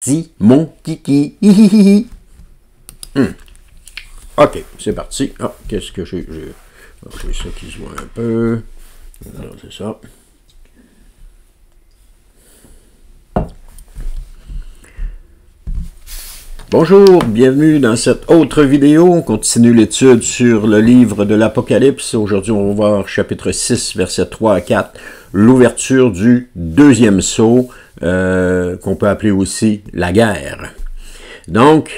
parti, mon kiki. Hihihi. OK, c'est parti. Ah, qu'est-ce que j'ai? C'est ça qui se voit un peu. Alors, c'est ça. Bonjour, bienvenue dans cette autre vidéo. On continue l'étude sur le livre de l'Apocalypse. Aujourd'hui, on va voir chapitre 6, versets 3 à 4, l'ouverture du deuxième sceau, qu'on peut appeler aussi la guerre. Donc,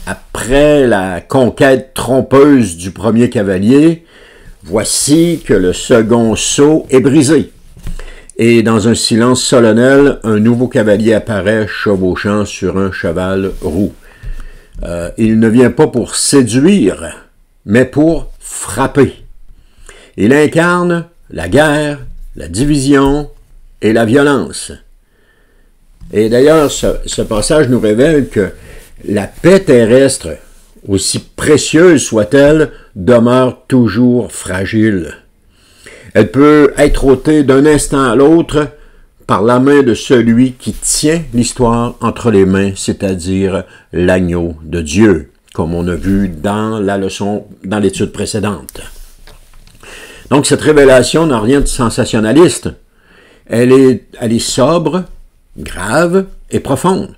après la conquête trompeuse du premier cavalier, voici que le second sceau est brisé. Et dans un silence solennel, un nouveau cavalier apparaît chevauchant sur un cheval roux. Il ne vient pas pour séduire, mais pour frapper. Il incarne la guerre, la division et la violence. Et d'ailleurs, ce passage nous révèle que la paix terrestre, aussi précieuse soit-elle, demeure toujours fragile. Elle peut être ôtée d'un instant à l'autre par la main de celui qui tient l'histoire entre les mains, c'est-à-dire l'agneau de Dieu, comme on a vu dans la leçon, dans l'étude précédente. Donc cette révélation n'a rien de sensationnaliste. Elle est sobre, grave et profonde.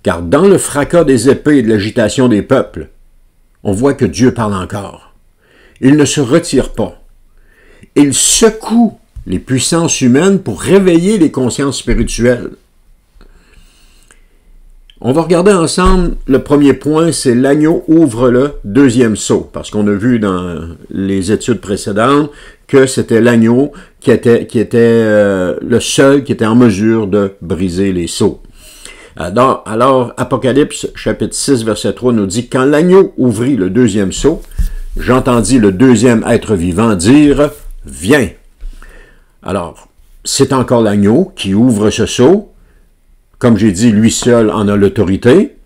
Car dans le fracas des épées et de l'agitation des peuples, on voit que Dieu parle encore. Il ne se retire pas. Il secoue les puissances humaines pour réveiller les consciences spirituelles. On va regarder ensemble, le premier point, c'est l'agneau ouvre le deuxième sceau, parce qu'on a vu dans les études précédentes que c'était l'agneau qui était le seul qui était en mesure de briser les sceaux. Alors, Apocalypse, chapitre 6, verset 3, nous dit « Quand l'agneau ouvrit le deuxième sceau, j'entendis le deuxième être vivant dire « Viens ». Alors, c'est encore l'agneau qui ouvre ce sceau. Comme j'ai dit, lui seul en a l'autorité.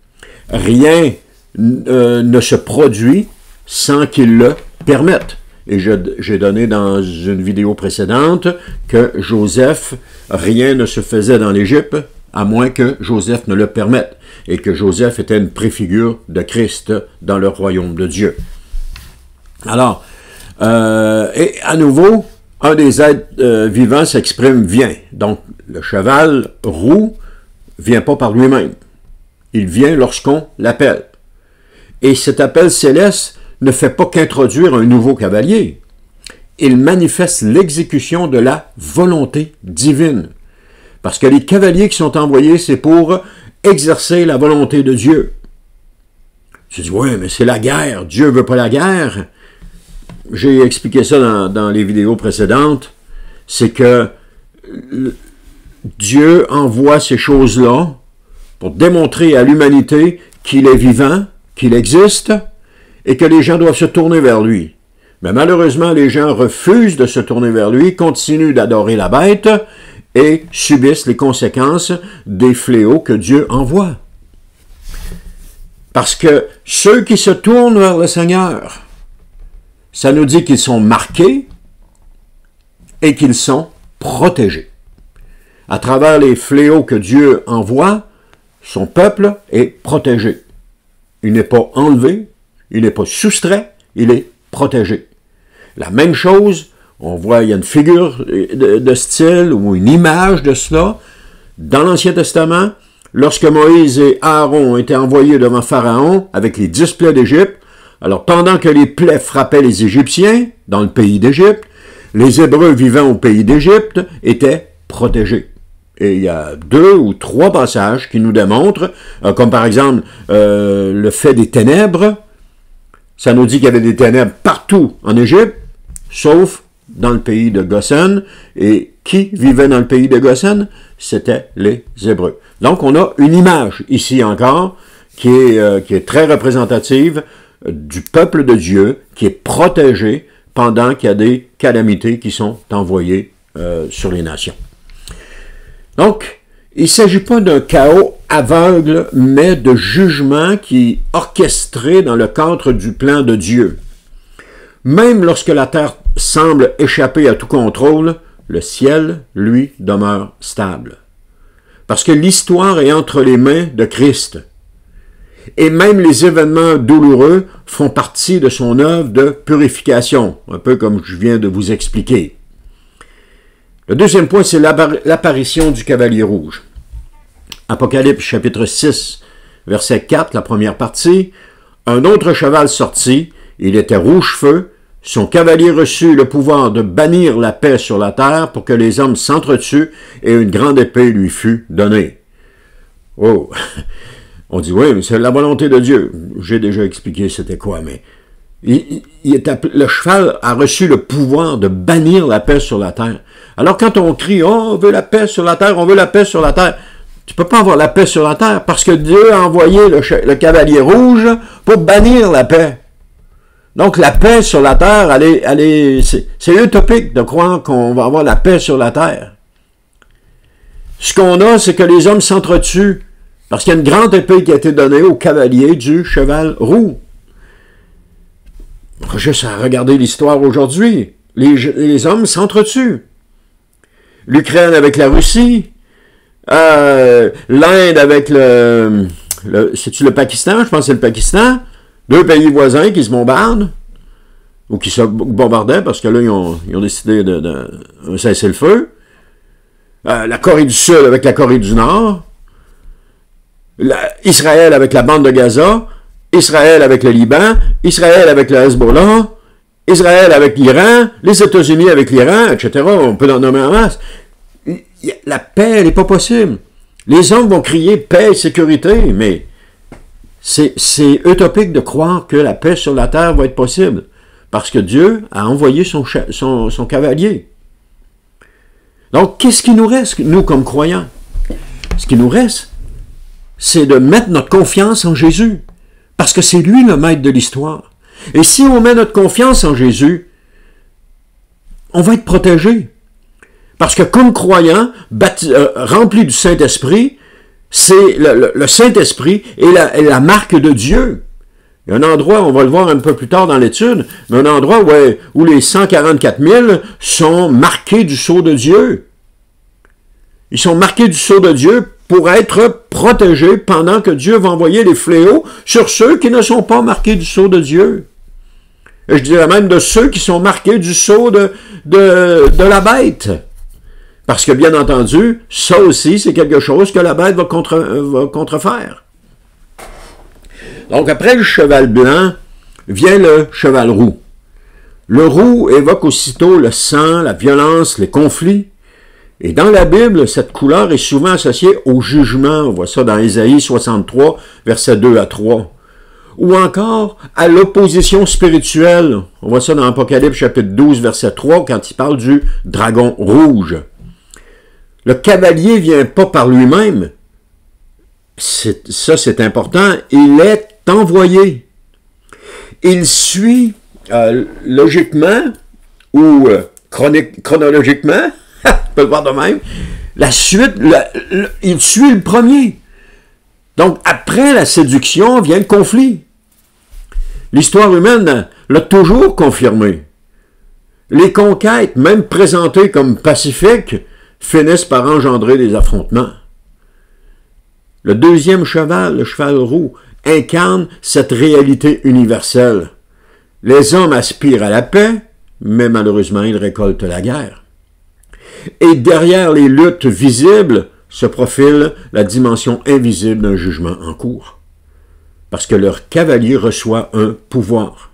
Rien ne se produit sans qu'il le permette. Et j'ai donné dans une vidéo précédente que Joseph, rien ne se faisait dans l'Égypte, à moins que Joseph ne le permette, et que Joseph était une préfigure de Christ dans le royaume de Dieu. Alors, et à nouveau, un des êtres vivants s'exprime « vient ». Donc, le cheval roux vient pas par lui-même. Il vient lorsqu'on l'appelle. Et cet appel céleste ne fait pas qu'introduire un nouveau cavalier. Il manifeste l'exécution de la volonté divine. Parce que les cavaliers qui sont envoyés, c'est pour exercer la volonté de Dieu. Tu dis, ouais, mais c'est la guerre. Dieu ne veut pas la guerre. J'ai expliqué ça dans les vidéos précédentes. C'est que Dieu envoie ces choses-là pour démontrer à l'humanité qu'il est vivant, qu'il existe, et que les gens doivent se tourner vers lui. Mais malheureusement, les gens refusent de se tourner vers lui, continuent d'adorer la bête, et subissent les conséquences des fléaux que Dieu envoie. Parce que ceux qui se tournent vers le Seigneur, ça nous dit qu'ils sont marqués et qu'ils sont protégés. À travers les fléaux que Dieu envoie, son peuple est protégé. Il n'est pas enlevé, il n'est pas soustrait, il est protégé. La même chose, on voit, il y a une figure de style ou une image de cela dans l'Ancien Testament, lorsque Moïse et Aaron ont été envoyés devant Pharaon avec les 10 plaies d'Égypte. Alors, pendant que les plaies frappaient les Égyptiens dans le pays d'Égypte, les Hébreux vivant au pays d'Égypte étaient protégés. Et il y a 2 ou 3 passages qui nous démontrent, comme par exemple le fait des ténèbres. Ça nous dit qu'il y avait des ténèbres partout en Égypte, sauf dans le pays de Goshen. Et qui vivait dans le pays de Goshen? C'était les Hébreux. Donc, on a une image ici encore qui est très représentative du peuple de Dieu qui est protégé pendant qu'il y a des calamités qui sont envoyées sur les nations. Donc, il ne s'agit pas d'un chaos aveugle, mais de jugement qui est orchestré dans le cadre du plan de Dieu. Même lorsque la terre semble échapper à tout contrôle, le ciel, lui, demeure stable. Parce que l'histoire est entre les mains de Christ. Et même les événements douloureux font partie de son œuvre de purification, un peu comme je viens de vous expliquer. Le deuxième point, c'est l'apparition du cavalier rouge. Apocalypse chapitre 6, verset 4, la première partie. Un autre cheval sortit, il était rouge-feu, son cavalier reçut le pouvoir de bannir la paix sur la terre pour que les hommes s'entretuent et une grande épée lui fut donnée. Oh! On dit, oui, mais c'est la volonté de Dieu. J'ai déjà expliqué c'était quoi, mais le cheval a reçu le pouvoir de bannir la paix sur la terre. Alors quand on crie, oh, on veut la paix sur la terre, on veut la paix sur la terre, tu peux pas avoir la paix sur la terre parce que Dieu a envoyé le cavalier rouge pour bannir la paix. Donc la paix sur la terre, c'est utopique de croire qu'on va avoir la paix sur la terre. Ce qu'on a, c'est que les hommes s'entretuent. Parce qu'il y a une grande épée qui a été donnée au cavalier du cheval roux. On va juste à regarder l'histoire aujourd'hui. Les hommes s'entretuent. L'Ukraine avec la Russie. L'Inde avec c'est-tu le Pakistan? Je pense que c'est le Pakistan. Deux pays voisins qui se bombardent. Ou qui se bombardaient parce que là, ils ont décidé de cesser le feu. La Corée du Sud avec la Corée du Nord. Israël avec la bande de Gaza, Israël avec le Liban, Israël avec le Hezbollah, Israël avec l'Iran, les États-Unis avec l'Iran, etc. On peut en nommer en masse. La paix, elle n'est pas possible. Les hommes vont crier paix et sécurité, mais c'est utopique de croire que la paix sur la terre va être possible, parce que Dieu a envoyé son cavalier. Donc, qu'est-ce qui nous reste, nous, comme croyants? Ce qui nous reste, c'est de mettre notre confiance en Jésus, parce que c'est lui le maître de l'histoire. Et si on met notre confiance en Jésus, on va être protégé. Parce que comme croyant, rempli du Saint-Esprit, c'est le Saint-Esprit est la marque de Dieu. Il y a un endroit, on va le voir un peu plus tard dans l'étude, mais un endroit où les 144 000 sont marqués du sceau de Dieu. Ils sont marqués du sceau de Dieu pour être protégés pendant que Dieu va envoyer les fléaux sur ceux qui ne sont pas marqués du sceau de Dieu. Et je dirais même de ceux qui sont marqués du sceau de la bête. Parce que, bien entendu, ça aussi, c'est quelque chose que la bête va contrefaire. Donc, après le cheval blanc, vient le cheval roux. Le roux évoque aussitôt le sang, la violence, les conflits. Et dans la Bible, cette couleur est souvent associée au jugement. On voit ça dans Ésaïe 63, versets 2 à 3. Ou encore à l'opposition spirituelle. On voit ça dans Apocalypse chapitre 12, verset 3, quand il parle du dragon rouge. Le cavalier vient pas par lui-même. Ça, c'est important. Il est envoyé. Il suit logiquement ou chronologiquement, on peut le voir de même, la suite, il suit le premier. Donc, après la séduction vient le conflit. L'histoire humaine l'a toujours confirmé. Les conquêtes, même présentées comme pacifiques, finissent par engendrer des affrontements. Le deuxième cheval, le cheval roux, incarne cette réalité universelle. Les hommes aspirent à la paix, mais malheureusement, ils récoltent la guerre. Et derrière les luttes visibles se profile la dimension invisible d'un jugement en cours. Parce que leur cavalier reçoit un pouvoir.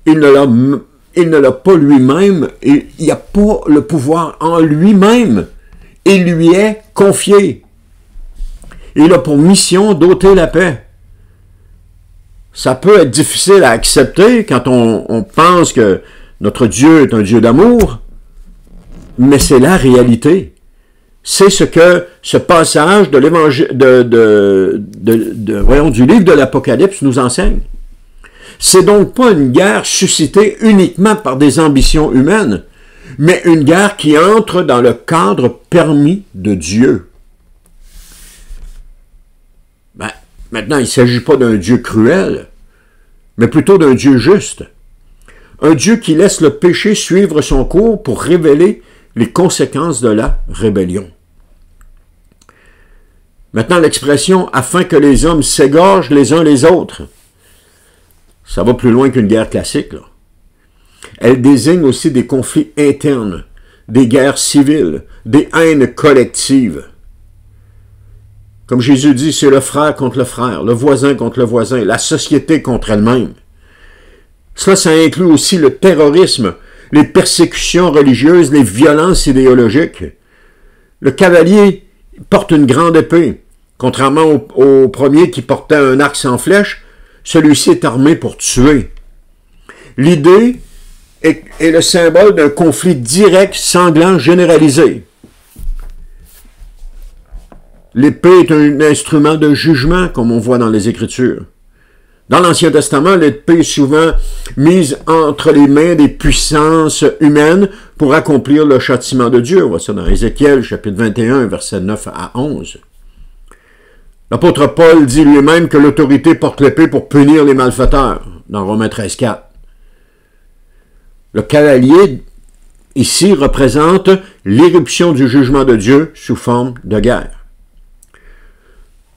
Il ne l'a pas lui-même, il n'y a pas le pouvoir en lui-même. Il lui est confié. Il a pour mission d'ôter la paix. Ça peut être difficile à accepter quand on pense que notre Dieu est un Dieu d'amour, mais c'est la réalité. C'est ce que ce passage de l'évangile, du livre de l'Apocalypse nous enseigne. C'est donc pas une guerre suscitée uniquement par des ambitions humaines, mais une guerre qui entre dans le cadre permis de Dieu. Maintenant, il ne s'agit pas d'un Dieu cruel, mais plutôt d'un Dieu juste. Un Dieu qui laisse le péché suivre son cours pour révéler les conséquences de la rébellion. Maintenant, l'expression « afin que les hommes s'égorgent les uns les autres », ça va plus loin qu'une guerre classique, là. Elle désigne aussi des conflits internes, des guerres civiles, des haines collectives. Comme Jésus dit, c'est le frère contre le frère, le voisin contre le voisin, la société contre elle-même. Cela, ça inclut aussi le terrorisme, les persécutions religieuses, les violences idéologiques. Le cavalier porte une grande épée. Contrairement au premier qui portait un arc sans flèche, celui-ci est armé pour tuer. L'idée est le symbole d'un conflit direct, sanglant, généralisé. L'épée est un instrument de jugement, comme on voit dans les Écritures. Dans l'Ancien Testament, l'épée est souvent mise entre les mains des puissances humaines pour accomplir le châtiment de Dieu. On voit ça dans Ézéchiel, chapitre 21, versets 9 à 11. L'apôtre Paul dit lui-même que l'autorité porte l'épée pour punir les malfaiteurs, dans Romains 13, 4. Le cavalier, ici, représente l'éruption du jugement de Dieu sous forme de guerre.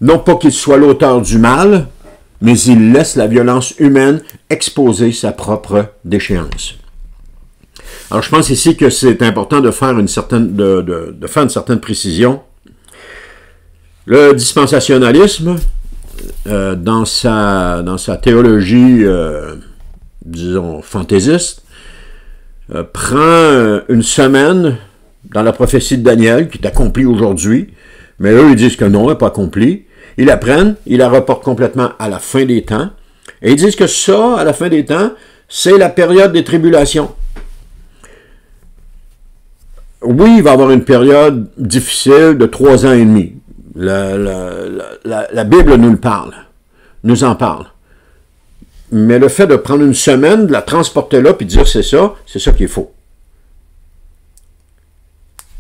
Non pas qu'il soit l'auteur du mal, mais il laisse la violence humaine exposer sa propre déchéance. Alors, je pense ici que c'est important de faire une certaine précision. Le dispensationalisme, dans sa théologie, disons, fantaisiste, prend une semaine dans la prophétie de Daniel, qui est accomplie aujourd'hui, mais eux, ils disent que non, elle n'est pas accomplie. Ils la prennent, ils la reportent complètement à la fin des temps, et ils disent que ça, à la fin des temps, c'est la période des tribulations. Oui, il va y avoir une période difficile de 3 ans et demi. La Bible nous en parle. Mais le fait de prendre une semaine, de la transporter là, puis de dire c'est ça qui est faux.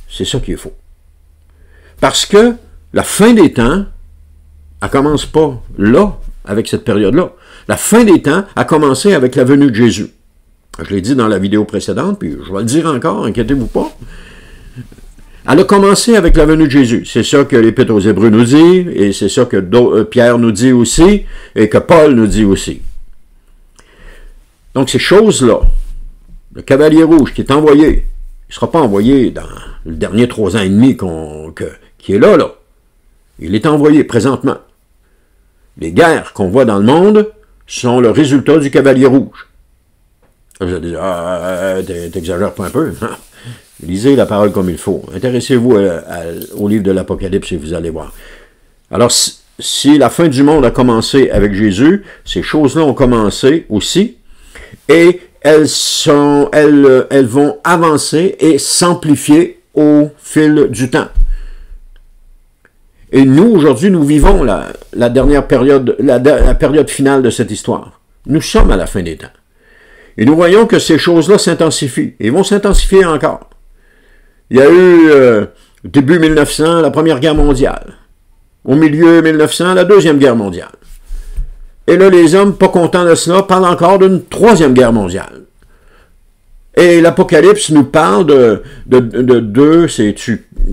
C'est ça qui est faux. Parce que la fin des temps, elle ne commence pas là, avec cette période-là. La fin des temps a commencé avec la venue de Jésus. Je l'ai dit dans la vidéo précédente, puis je vais le dire encore, inquiétez-vous pas. Elle a commencé avec la venue de Jésus. C'est ça que l'Épître aux Hébreux nous dit, et c'est ça que Pierre nous dit aussi, et que Paul nous dit aussi. Donc ces choses-là, le cavalier rouge qui est envoyé, il ne sera pas envoyé dans le dernier 3 ans et demi qui est là. Il est envoyé présentement. Les guerres qu'on voit dans le monde sont le résultat du cavalier rouge. Vous allez dire, t'exagères pas un peu, hein? Lisez la parole comme il faut. Intéressez-vous au livre de l'Apocalypse et vous allez voir. Alors, si la fin du monde a commencé avec Jésus, ces choses-là ont commencé aussi, et elles vont avancer et s'amplifier au fil du temps. Et nous, aujourd'hui, nous vivons la dernière période, la période finale de cette histoire. Nous sommes à la fin des temps. Et nous voyons que ces choses-là s'intensifient, et vont s'intensifier encore. Il y a eu, début 1900, la Première Guerre mondiale. Au milieu 1900, la Deuxième Guerre mondiale. Et là, les hommes, pas contents de cela, parlent encore d'une Troisième Guerre mondiale. Et l'Apocalypse nous parle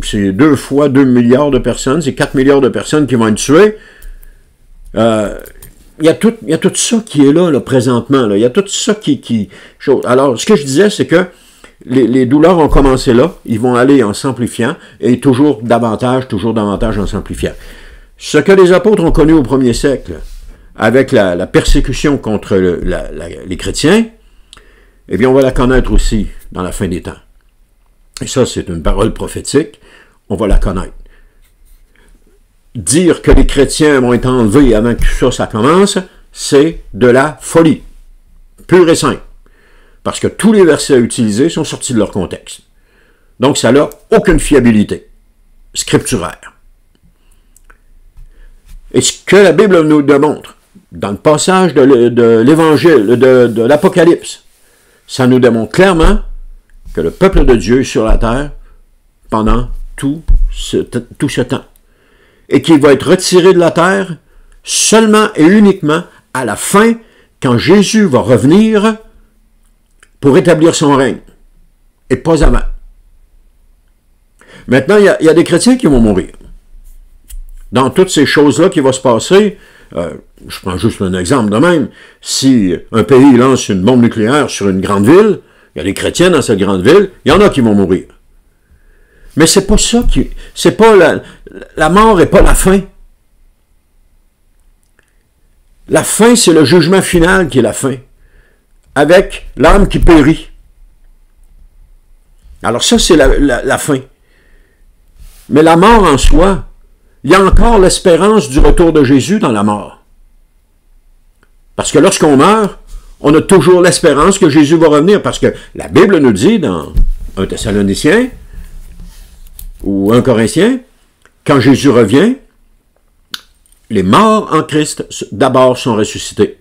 c'est 2 fois 2 milliards de personnes, c'est 4 milliards de personnes qui vont être tuées. Il y a tout ça qui est là présentement. Là. Il y a tout ça qui... Alors, ce que je disais, c'est que les douleurs ont commencé là, ils vont aller en s'amplifiant, et toujours davantage en s'amplifiant. Ce que les apôtres ont connu au 1er siècle, avec la persécution contre les chrétiens, eh bien, on va la connaître aussi dans la fin des temps. Et ça, c'est une parole prophétique, on va la connaître. Dire que les chrétiens vont être enlevés avant que ça commence, c'est de la folie, pure et simple. Parce que tous les versets utilisés sont sortis de leur contexte. Donc, ça n'a aucune fiabilité scripturaire. Et ce que la Bible nous démontre, dans le passage de l'Évangile, de l'Apocalypse, ça nous démontre clairement que le peuple de Dieu est sur la terre pendant tout ce temps. Et qu'il va être retiré de la terre seulement et uniquement à la fin, quand Jésus va revenir pour établir son règne, et pas avant. Maintenant, il y a des chrétiens qui vont mourir. dans toutes ces choses-là qui vont se passer, je prends juste un exemple de même, si un pays lance une bombe nucléaire sur une grande ville, il y a des chrétiens dans cette grande ville, il y en a qui vont mourir. Mais c'est pas ça qui... c'est pas la mort n'est pas la fin. La fin, c'est le jugement final qui est la fin, avec l'âme qui périt. Alors ça, c'est la fin. Mais la mort en soi, il y a encore l'espérance du retour de Jésus dans la mort. Parce que lorsqu'on meurt, on a toujours l'espérance que Jésus va revenir. Parce que la Bible nous dit dans 1 Thessalonicien ou 1 Corinthiens, quand Jésus revient, les morts en Christ d'abord sont ressuscités.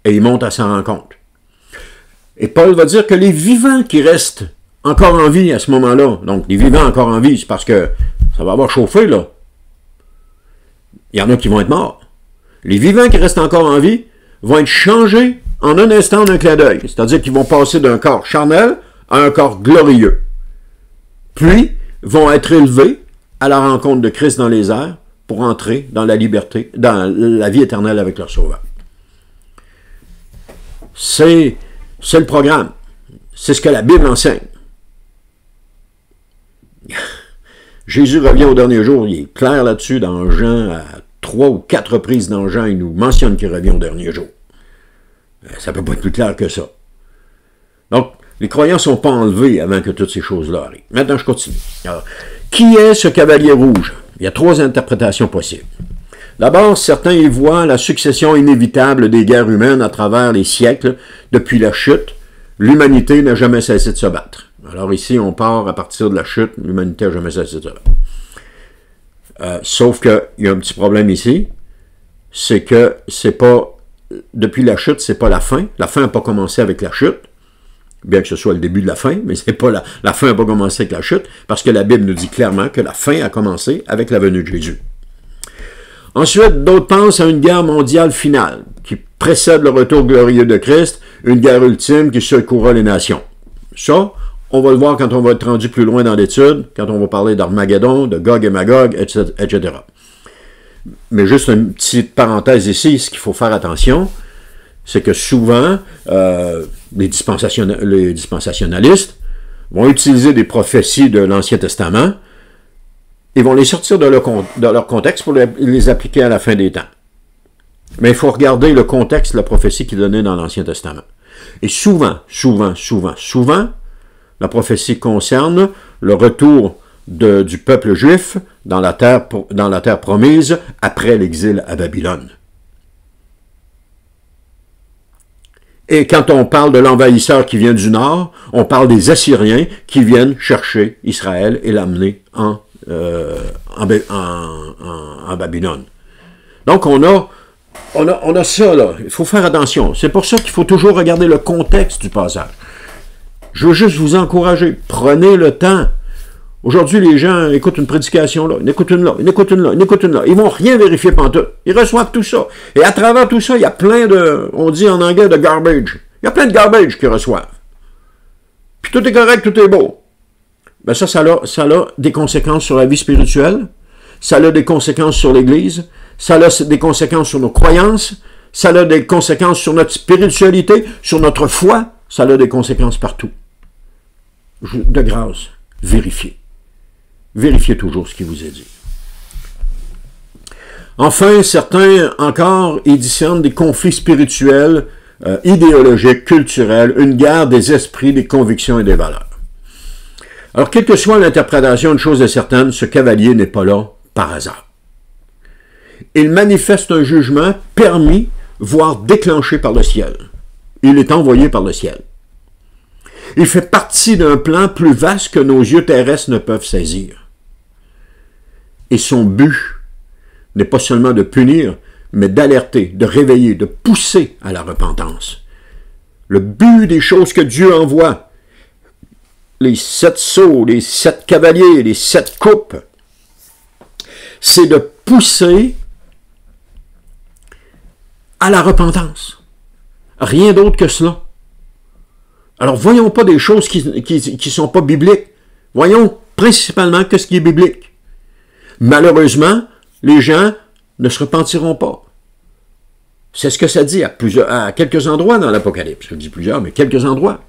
Et ils montent à sa rencontre. Et Paul va dire que les vivants qui restent encore en vie à ce moment-là, donc les vivants encore en vie, c'est parce que ça va avoir chauffé, là. Il y en a qui vont être morts. Les vivants qui restent encore en vie vont être changés en un instant d'un clin d'œil. C'est-à-dire qu'ils vont passer d'un corps charnel à un corps glorieux. Puis, vont être élevés à la rencontre de Christ dans les airs pour entrer dans la liberté, dans la vie éternelle avec leur Sauveur. C'est le programme. C'est ce que la Bible enseigne. Jésus revient au dernier jour, il est clair là-dessus dans Jean, à 3 ou 4 reprises dans Jean, il nous mentionne qu'il revient au dernier jour. Ça ne peut pas être plus clair que ça. Donc, les croyants ne sont pas enlevés avant que toutes ces choses-là arrivent. Maintenant, je continue. Alors, qui est ce cavalier rouge? Il y a 3 interprétations possibles. D'abord, certains y voient la succession inévitable des guerres humaines à travers les siècles. Depuis la chute, l'humanité n'a jamais cessé de se battre. Alors ici, on part à partir de la chute, l'humanité n'a jamais cessé de se battre. Sauf qu'il y a un petit problème ici, c'est que c'est pas, depuis la chute, c'est pas la fin. La fin n'a pas commencé avec la chute, bien que ce soit le début de la fin, mais c'est pas la fin n'a pas commencé avec la chute, parce que la Bible nous dit clairement que la fin a commencé avec la venue de Jésus. Ensuite, d'autres pensent à une guerre mondiale finale, qui précède le retour glorieux de Christ, une guerre ultime qui secouera les nations. Ça, on va le voir quand on va être rendu plus loin dans l'étude, quand on va parler d'Armageddon, de Gog et Magog, etc. Mais juste une petite parenthèse ici, ce qu'il faut faire attention, c'est que souvent, les dispensationalistes vont utiliser des prophéties de l'Ancien Testament, ils vont les sortir de leur contexte pour les appliquer à la fin des temps. Mais il faut regarder le contexte de la prophétie qui est donnée dans l'Ancien Testament. Et souvent, la prophétie concerne le retour du peuple juif dans la terre promise après l'exil à Babylone. Et quand on parle de l'envahisseur qui vient du nord, on parle des Assyriens qui viennent chercher Israël et l'amener en Babylone. Donc on a ça là, il faut faire attention. C'est pour ça qu'il faut toujours regarder le contexte du passage. Je veux juste vous encourager, prenez le temps. Aujourd'hui, les gens écoutent une prédication là, ils écoutent une là, ils écoutent une là, ils écoutent une là. Ils vont rien vérifier pantoute. Ils reçoivent tout ça. Et à travers tout ça, il y a plein de, on dit en anglais, de garbage. Il y a plein de garbage qu'ils reçoivent. Puis tout est correct, tout est beau. Ben ça a des conséquences sur la vie spirituelle, ça a des conséquences sur l'Église, ça a des conséquences sur nos croyances, ça a des conséquences sur notre spiritualité, sur notre foi, ça a des conséquences partout. De grâce, vérifiez. Vérifiez toujours ce qui vous est dit. Enfin, certains encore éditionnent des conflits spirituels, idéologiques, culturels, une guerre des esprits, des convictions et des valeurs. Alors, quelle que soit l'interprétation, une chose est certaine, ce cavalier n'est pas là par hasard. Il manifeste un jugement permis, voire déclenché par le ciel. Il est envoyé par le ciel. Il fait partie d'un plan plus vaste que nos yeux terrestres ne peuvent saisir. Et son but n'est pas seulement de punir, mais d'alerter, de réveiller, de pousser à la repentance. Le but des choses que Dieu envoie, les 7 sceaux, les 7 cavaliers, les 7 coupes, c'est de pousser à la repentance. Rien d'autre que cela. Alors, voyons pas des choses qui sont pas bibliques. Voyons principalement que ce qui est biblique. Malheureusement, les gens ne se repentiront pas. C'est ce que ça dit à quelques endroits dans l'Apocalypse. Je dis plusieurs, mais quelques endroits.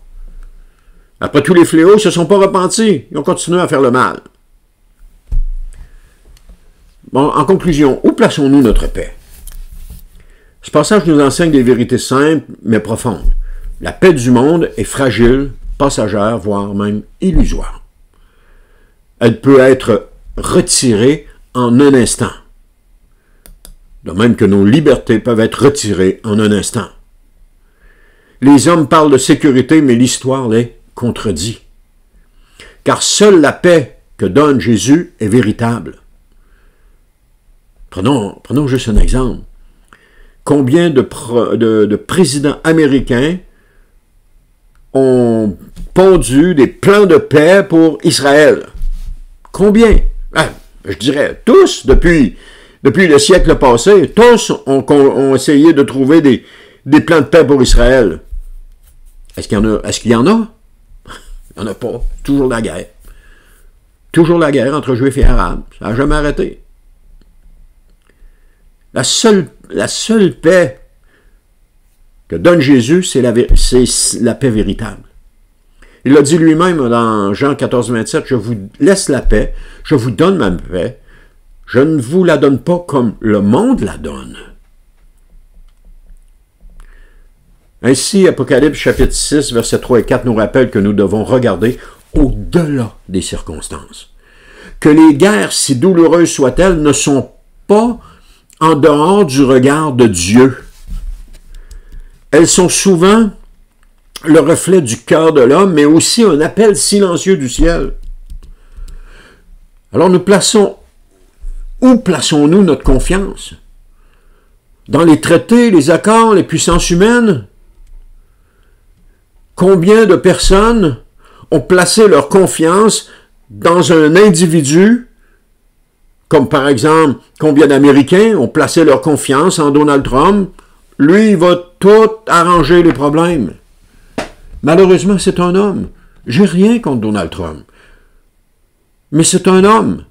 Après tous les fléaux, ils ne se sont pas repentis. Ils ont continué à faire le mal. Bon, en conclusion, où plaçons-nous notre paix? Ce passage nous enseigne des vérités simples, mais profondes. La paix du monde est fragile, passagère, voire même illusoire. Elle peut être retirée en un instant. De même que nos libertés peuvent être retirées en un instant. Les hommes parlent de sécurité, mais l'histoire les contredit. Car seule la paix que donne Jésus est véritable. Prenons juste un exemple. Combien de présidents américains ont pondu des plans de paix pour Israël? Combien? Je dirais tous, depuis le siècle passé, tous ont essayé de trouver des plans de paix pour Israël. Est-ce qu'il y en a? Est-ce qu'il y en a? Il n'y en a pas. Toujours la guerre. Toujours la guerre entre Juifs et Arabes. Ça n'a jamais arrêté. La seule paix que donne Jésus, c'est la paix véritable. Il l'a dit lui-même dans Jean 14, 27, « Je vous laisse la paix, je vous donne ma paix, je ne vous la donne pas comme le monde la donne. » Ainsi, Apocalypse chapitre 6, versets 3 et 4 nous rappelle que nous devons regarder au-delà des circonstances. Que les guerres, si douloureuses soient-elles, ne sont pas en dehors du regard de Dieu. Elles sont souvent le reflet du cœur de l'homme, mais aussi un appel silencieux du ciel. Alors où plaçons-nous notre confiance? Dans les traités, les accords, les puissances humaines? Combien de personnes ont placé leur confiance dans un individu, comme par exemple, combien d'Américains ont placé leur confiance en Donald Trump? Lui, il va tout arranger les problèmes. Malheureusement, c'est un homme. J'ai rien contre Donald Trump. Mais c'est un homme.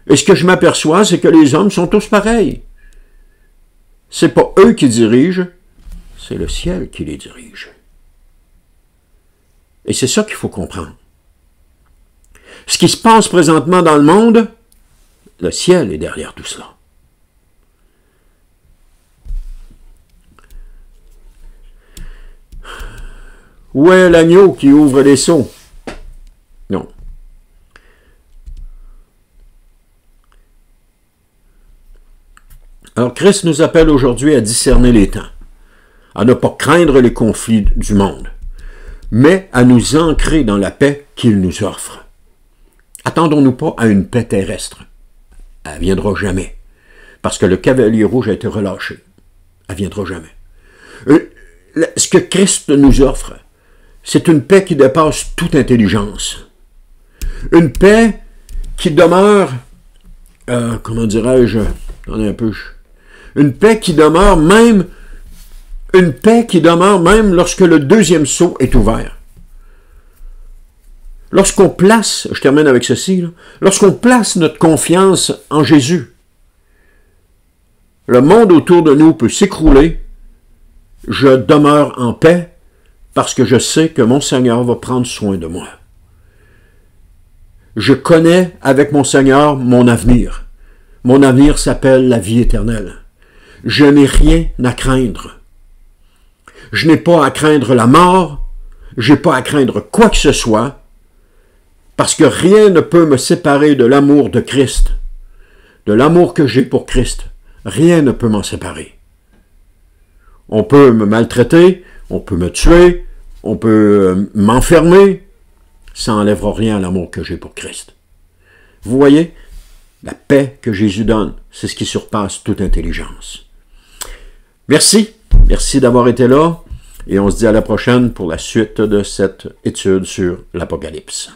Et ce que je m'aperçois, c'est que les hommes sont tous pareils. C'est pas eux qui dirigent, c'est le ciel qui les dirige. Et c'est ça qu'il faut comprendre. Ce qui se passe présentement dans le monde, le ciel est derrière tout cela. Où est l'agneau qui ouvre les seaux? Non. Alors, Christ nous appelle aujourd'hui à discerner les temps, à ne pas craindre les conflits du monde, mais à nous ancrer dans la paix qu'il nous offre. Attendons-nous pas à une paix terrestre. Elle ne viendra jamais, parce que le cavalier rouge a été relâché. Elle ne viendra jamais. Ce que Christ nous offre, c'est une paix qui dépasse toute intelligence. Une paix qui demeure, comment dirais-je, attendez un peu, une paix qui demeure même lorsque le deuxième sceau est ouvert. Lorsqu'on place, je termine avec ceci, lorsqu'on place notre confiance en Jésus, le monde autour de nous peut s'écrouler, je demeure en paix parce que je sais que mon Seigneur va prendre soin de moi. Je connais avec mon Seigneur mon avenir. Mon avenir s'appelle la vie éternelle. Je n'ai rien à craindre. Je n'ai pas à craindre la mort, je n'ai pas à craindre quoi que ce soit, parce que rien ne peut me séparer de l'amour de Christ, de l'amour que j'ai pour Christ. Rien ne peut m'en séparer. On peut me maltraiter, on peut me tuer, on peut m'enfermer, ça n'enlèvera rien à l'amour que j'ai pour Christ. Vous voyez, la paix que Jésus donne, c'est ce qui surpasse toute intelligence. Merci d'avoir été là, et on se dit à la prochaine pour la suite de cette étude sur l'Apocalypse.